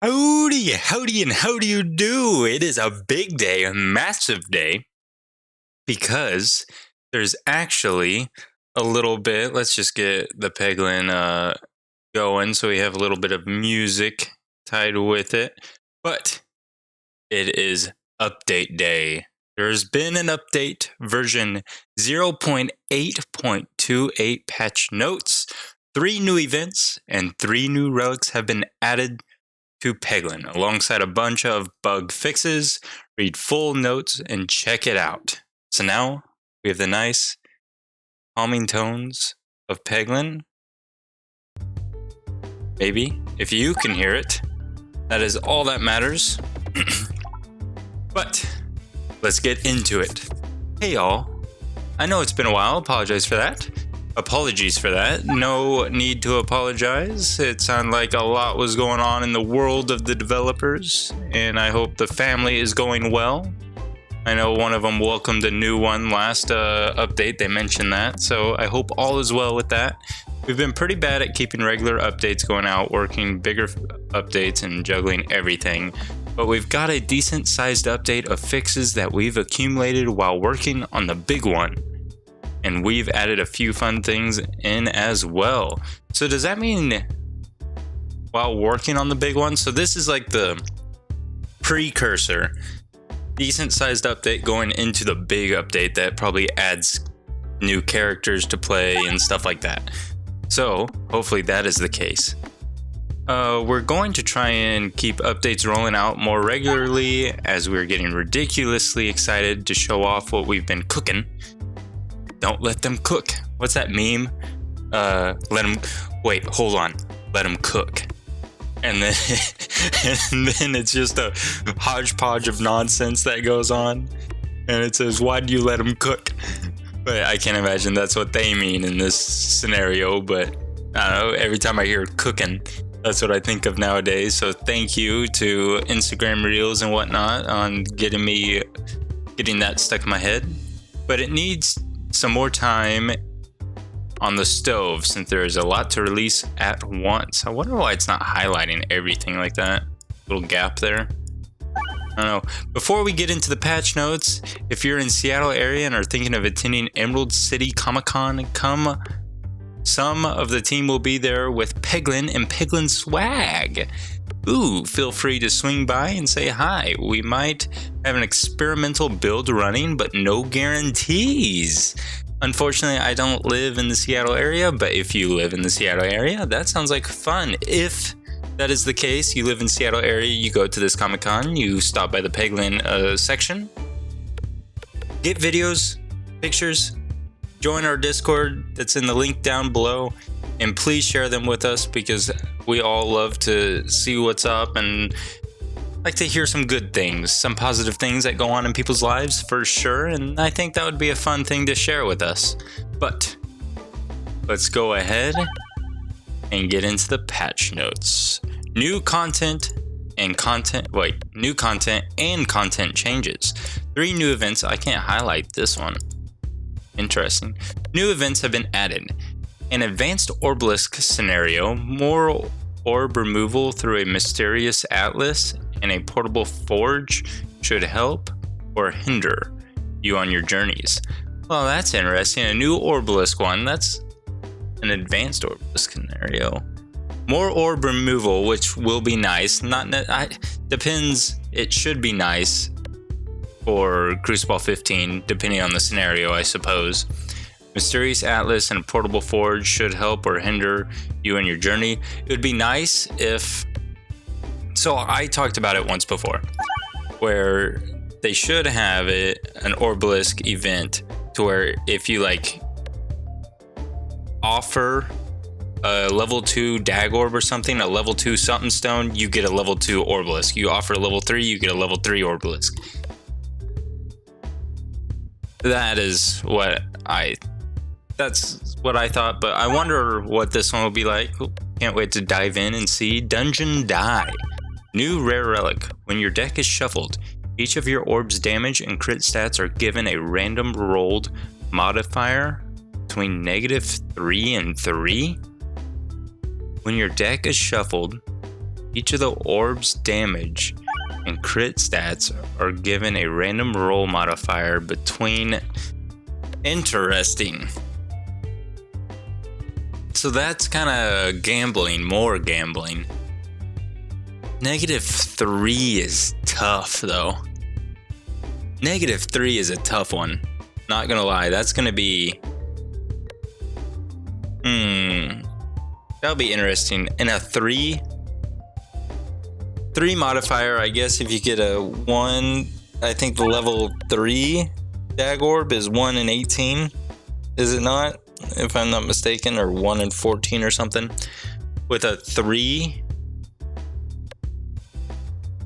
Howdy, howdy, and how do you do? It is a big day, a massive day, because there's actually a little bit. Let's just get the Peglin going so we have a little bit of music tied with it. But it is update day. There's been an update, version 0.8.28 patch notes. 3 new events and 3 new relics have been added to Peglin, alongside a bunch of bug fixes. Read full notes and check it out. So now we have the nice calming tones of Peglin. Maybe, if you can hear it, that is all that matters. But let's get into it. Hey y'all, I know it's been a while, apologize for that. Apologies for that. No need to apologize. It sounded like a lot was going on in the world of the developers, and I hope the family is going well. I know one of them welcomed a new one last update. They mentioned that, so I hope all is well with that. We've been pretty bad at keeping regular updates going out, working bigger updates and juggling everything. But we've got a decent sized update of fixes that we've accumulated while working on the big one. And we've added a few fun things in as well. So does that mean while working on the big one? So this is like the precursor, decent sized update going into the big update that probably adds new characters to play and stuff like that. So hopefully that is the case. We're going to try and keep updates rolling out more regularly, as we're getting ridiculously excited to show off what we've been cooking. Don't let them cook. What's that meme? Let them cook. And then it's just a hodgepodge of nonsense that goes on. And it says, why do you let them cook? But I can't imagine that's what they mean in this scenario. But I don't know, every time I hear cooking, that's what I think of nowadays. So thank you to Instagram Reels and whatnot on getting that stuck in my head. But it needs some more time on the stove, since there is a lot to release at once. I wonder why it's not highlighting everything like that. Little gap there. I don't know. Before we get into the patch notes, if you're in Seattle area and are thinking of attending Emerald City Comic-Con, come. Some of the team will be there with Peglin and Peglin swag. Ooh, feel free to swing by and say hi. We might have an experimental build running, but no guarantees. Unfortunately, I don't live in the Seattle area, but if you live in the Seattle area, that sounds like fun. If that is the case, you live in Seattle area, you go to this Comic-Con, you stop by the Peglin section, get videos, pictures, join our Discord that's in the link down below, and please share them with us, because we all love to see what's up and like to hear some good things, some positive things that go on in people's lives for sure. And I think that would be a fun thing to share with us. But let's go ahead and get into the patch notes. New content and content changes. 3 new events. I can't highlight this one. Interesting. New events have been added. An advanced obelisk scenario, more orb removal through a mysterious atlas, and a portable forge should help or hinder you on your journeys. Well, that's interesting. A new obelisk one. That's an advanced obelisk scenario. More orb removal, which will be nice. Depends. It should be nice for Crucible 15, depending on the scenario, I suppose. Mysterious Atlas and a portable forge should help or hinder you in your journey. It would be nice if... So I talked about it once before, where they should have an obelisk event to where if you like offer a level 2 dag orb or something, a level 2 something stone, you get a level 2 obelisk. You offer a level 3, you get a level 3 obelisk. That's what I thought, but I wonder what this one will be like. Can't wait to dive in and see. Dungeon Die. New rare relic. When your deck is shuffled, each of your orbs damage and crit stats are given a random rolled modifier between -3 and 3. When your deck is shuffled, Each of the orbs' damage and crit stats are given a random roll modifier between. Interesting. So that's kind of gambling, more gambling. -3 is tough though. -3 is a tough one. Not gonna lie, that's gonna be. That'll be interesting. And a 3 modifier, I guess if you get a 1, I think the level 3 dag orb is 1 in 18. Is it not? If I'm not mistaken, or 1 in 14 or something. With a 3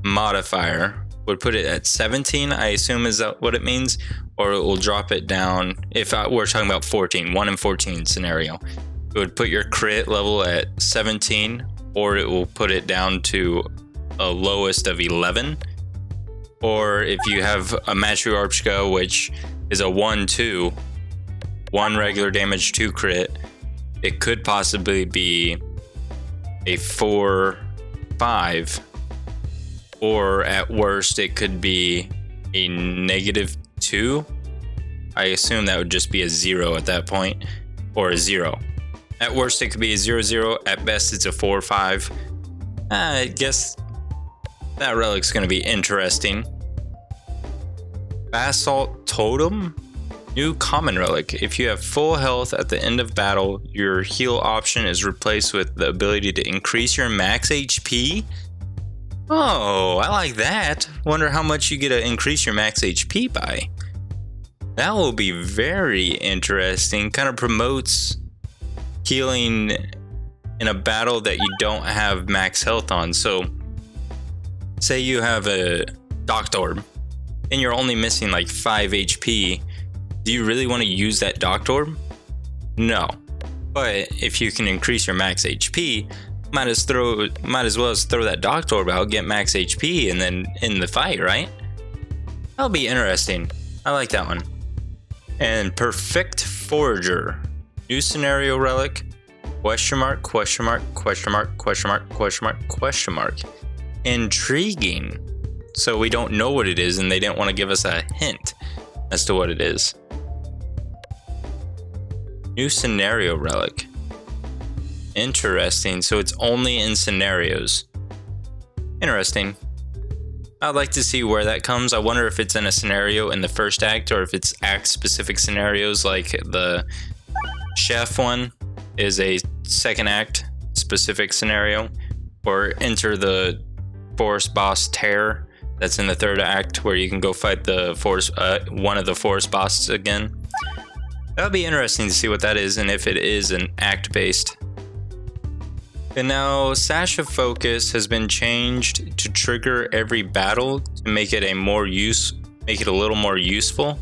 modifier would put it at 17, I assume is that what it means, or it will drop it down. If we're talking about 14, 1 in 14 scenario, it would put your crit level at 17, or it will put it down to a lowest of 11. Or if you have a Matchu Arpchka, which is a 1-2, 1 regular damage, 2 crit, it could possibly be a 4-5, or at worst it could be a -2. I assume that would just be a 0 at that point, or a 0. At worst it could be a 0-0, at best it's a 4-5. I guess that relic's going to be interesting. Basalt Totem? New common relic. If you have full health at the end of battle, your heal option is replaced with the ability to increase your max HP. Oh, I like that. Wonder how much you get to increase your max HP by. That will be very interesting. Kind of promotes healing in a battle that you don't have max health on. So, say you have a Docked Orb and you're only missing like 5 HP. Do you really want to use that Docked Orb? No. But if you can increase your max HP, might as well throw that Docked Orb out, get max HP, and then end the fight, right? That'll be interesting. I like that one. And Perfect Forager. New scenario relic. Question mark, question mark, question mark, question mark, question mark, question mark. Intriguing. So we don't know what it is, and they didn't want to give us a hint as to what it is. New scenario relic. Interesting. So it's only in scenarios. Interesting. I'd like to see where that comes. I wonder if it's in a scenario in the first act, or if it's act-specific scenarios, like the chef one is a second act specific scenario, or enter the forest boss Terror. That's in the third act, where you can go fight the forest, one of the forest bosses again. That would be interesting to see what that is, and if it is an act-based. And now Sash of Focus has been changed to trigger every battle to make it a little more useful.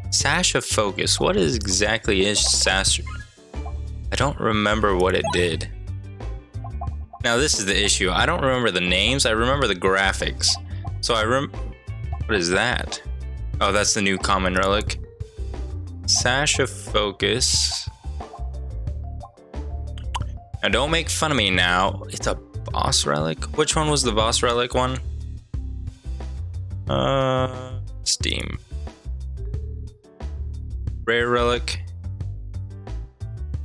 Sash of Focus. What exactly is Sash? I don't remember what it did. Now this is the issue. I don't remember the names. I remember the graphics. So what is that? Oh, that's the new common relic. Sash of Focus. Now don't make fun of me now. It's a boss relic. Which one was the boss relic one? Steam. Rare relic.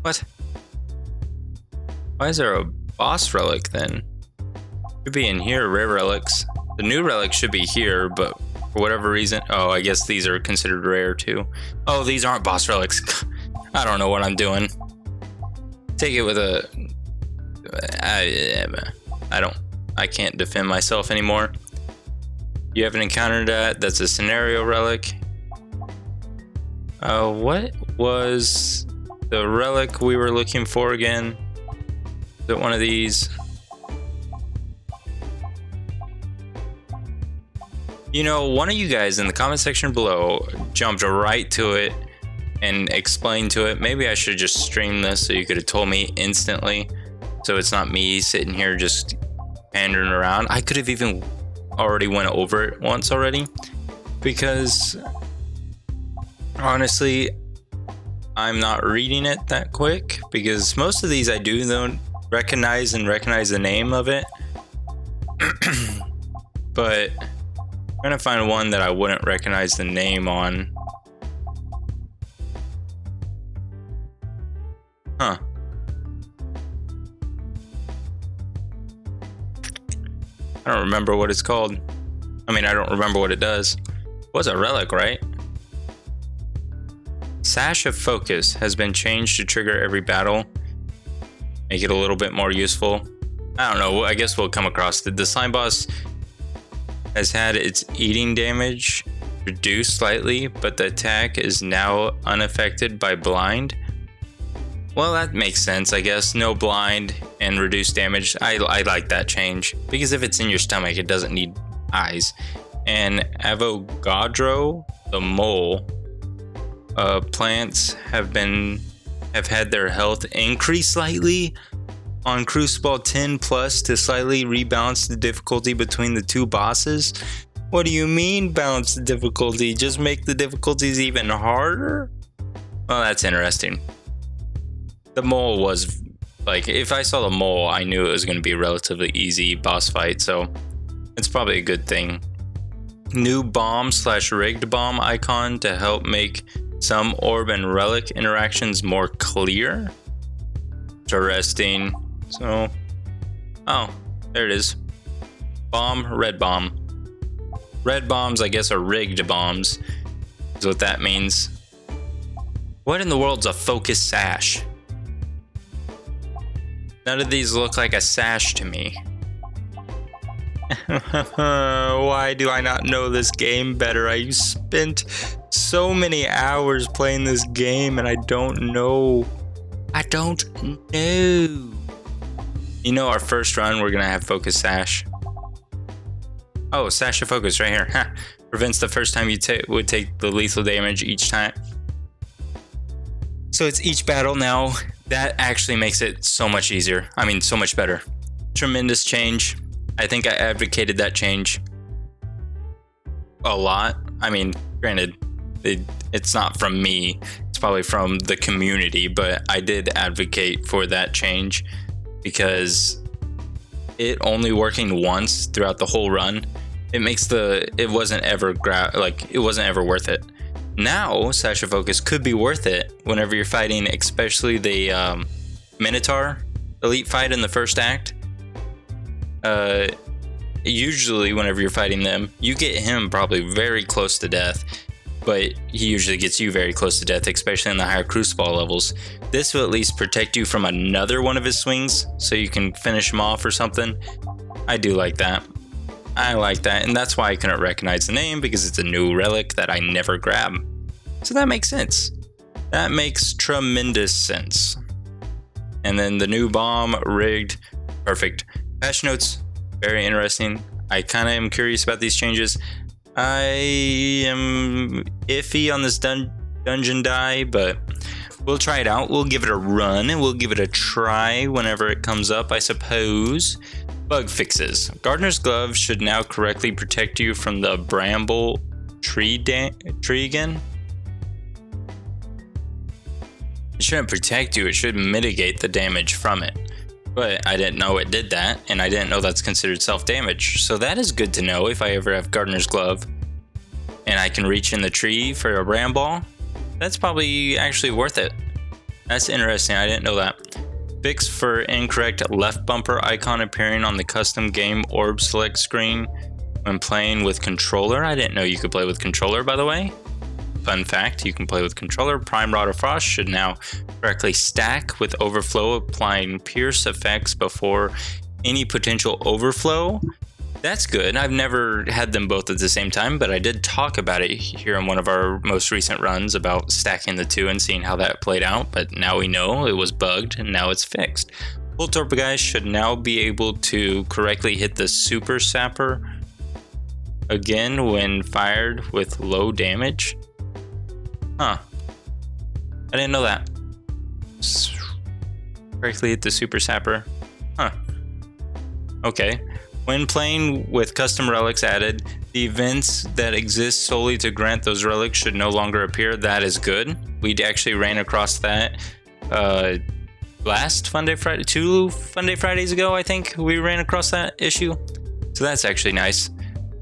What? Why is there a boss relic then? Should be in here, rare relics. The new relic should be here, but for whatever reason, oh, I guess these are considered rare too. Oh, these aren't boss relics. I don't know what I'm doing. Take it with a... I can't defend myself anymore. You haven't encountered that. That's a scenario relic. What was the relic we were looking for again? Is it one of these? You know, one of you guys in the comment section below jumped right to it and explained to it. Maybe I should just stream this so you could have told me instantly, so it's not me sitting here just pandering around. I could have even already went over it once already, because honestly, I'm not reading it that quick, because most of these I do don't recognize the name of it, But I'm trying to find one that I wouldn't recognize the name on. Huh. I don't remember what it's called. I mean, I don't remember what it does. It was a relic, right? Sash of Focus has been changed to trigger every battle. Make it a little bit more useful. I don't know, I guess we'll come across it. The slime boss has had its eating damage reduced slightly, but the attack is now unaffected by blind. Well, that makes sense, I guess. No blind and reduced damage. I like that change, because if it's in your stomach, it doesn't need eyes. And Avogadro, the mole, plants have had their health increase slightly on Crucible 10 plus to slightly rebalance the difficulty between the two bosses. What do you mean balance the difficulty? Just make the difficulties even harder? Well, that's interesting. The mole was like, if I saw the mole, I knew it was going to be a relatively easy boss fight, so it's probably a good thing. New bomb/rigged bomb icon to help make some orb and relic interactions more clear. Interesting. So, oh, there it is. Bomb, red bomb. Red bombs, I guess, are rigged bombs, is what that means. What in the world's a focus sash? None of these look like a sash to me. Why do I not know this game better? I spent so many hours playing this game and I don't know. You know, our first run, we're gonna have focus sash. Oh, sash of focus right here. Prevents the first time you would take the lethal damage each time. So it's each battle now. That actually makes it so much easier. I mean, so much better. Tremendous change. I think I advocated that change a lot. I mean, granted, it's not from me. It's probably from the community, but I did advocate for that change because it only working once throughout the whole run, it wasn't ever worth it. Now, Sash of Focus could be worth it whenever you're fighting, especially the Minotaur elite fight in the first act. Usually whenever you're fighting them, you get him probably very close to death, but he usually gets you very close to death, especially in the higher Crucible levels. This will at least protect you from another one of his swings, so you can finish him off or something. I do like that. I like that, and that's why I couldn't recognize the name, because it's a new relic that I never grab. So that makes sense. That makes tremendous sense. And then the new bomb, rigged, perfect. Patch notes, very interesting. I kind of am curious about these changes. I am iffy on this dungeon die, but we'll try it out. We'll give it a run, and we'll give it a try whenever it comes up, I suppose. Bug fixes. Gardener's Glove should now correctly protect you from the bramble tree again. It shouldn't protect you, it should mitigate the damage from it. But I didn't know it did that, and I didn't know that's considered self-damage. So that is good to know if I ever have Gardener's Glove and I can reach in the tree for a bramble. That's probably actually worth it. That's interesting, I didn't know that. Fix for incorrect left bumper icon appearing on the custom game orb select screen when playing with controller. I didn't know you could play with controller, by the way. Fun fact, you can play with controller. Prime Rod of Frost should now correctly stack with overflow, applying pierce effects before any potential overflow. That's good. I've never had them both at the same time, but I did talk about it here in one of our most recent runs about stacking the two and seeing how that played out. But now we know it was bugged and now it's fixed. Full Torpor guys should now be able to correctly hit the Super Sapper again when fired with low damage. Huh. I didn't know that. Correctly hit the Super Sapper. Huh. Okay. When playing with custom relics added, the events that exist solely to grant those relics should no longer appear. That is good. We actually ran across that last Fun Day Friday, 2 Fun Day Fridays ago, I think we ran across that issue. So that's actually nice.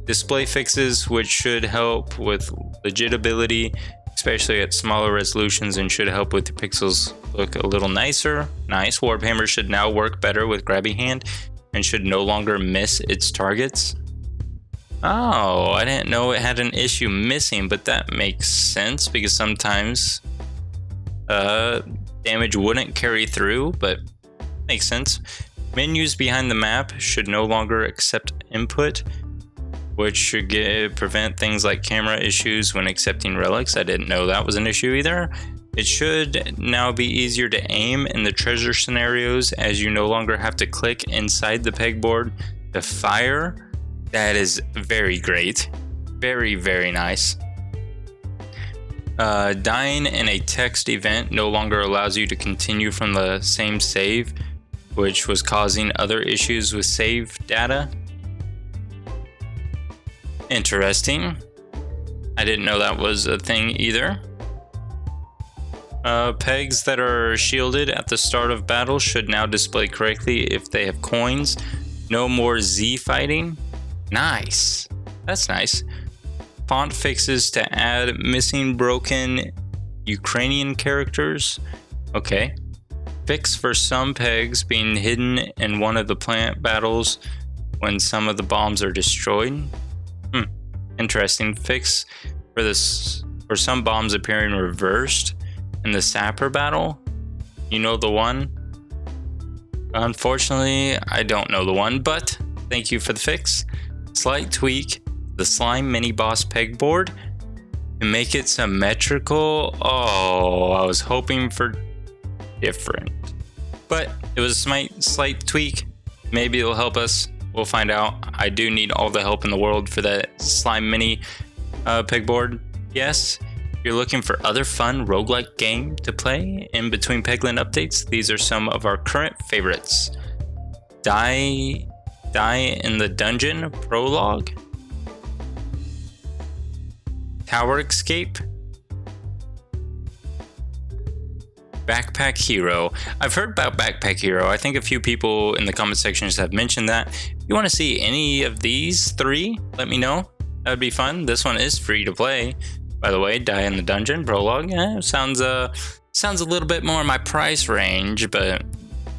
Display fixes, which should help with legitability, especially at smaller resolutions, and should help with the pixels look a little nicer. Nice. Warhammer should now work better with grabby hand and should no longer miss its targets. Oh, I didn't know it had an issue missing, but that makes sense because sometimes damage wouldn't carry through, but makes sense. Menus behind the map should no longer accept input, which should prevent things like camera issues when accepting relics. I didn't know that was an issue either. It should now be easier to aim in the treasure scenarios as you no longer have to click inside the pegboard to fire. That is very great. Very, very nice. Dying in a text event no longer allows you to continue from the same save, which was causing other issues with save data. Interesting. I didn't know that was a thing either. Pegs that are shielded at the start of battle should now display correctly if they have coins. No more Z fighting. Nice. That's nice. Font fixes to add missing broken Ukrainian characters. Okay. Fix for some pegs being hidden in one of the plant battles when some of the bombs are destroyed. Interesting. Fix for some bombs appearing reversed in the sapper battle. You know the one? Unfortunately, I don't know the one, but thank you for the fix. Slight tweak the slime mini boss pegboard and make it symmetrical. Oh, I was hoping for different, but it was a slight tweak. Maybe it'll help us. We'll find out. I do need all the help in the world for that slime mini pegboard. Yes, if you're looking for other fun roguelike game to play in between Peglin updates, these are some of our current favorites. Die in the Dungeon Prologue, Tower Escape, Backpack Hero. I've heard about Backpack Hero. I think a few people in the comment sections have mentioned that. If you want to see any of these three, let me know. That would be fun. This one is free to play, by the way. Die in the Dungeon Prologue. Sounds a little bit more in my price range, but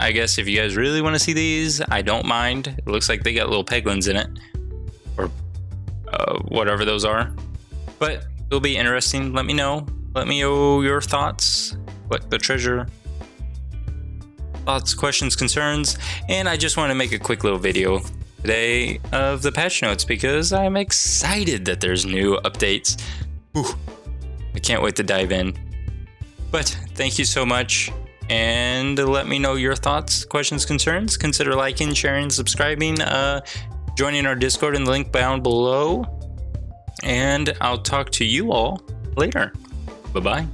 I guess if you guys really want to see these, I don't mind. It looks like they got little peglins in it, or whatever those are. But it'll be interesting. Let me know. Let me know your thoughts. Collect the treasure. Thoughts, questions, concerns. And I just want to make a quick little video today of the patch notes because I'm excited that there's new updates. I can't wait to dive in. But thank you so much. And let me know your thoughts, questions, concerns. Consider liking, sharing, subscribing, joining our Discord in the link down below. And I'll talk to you all later. Bye-bye.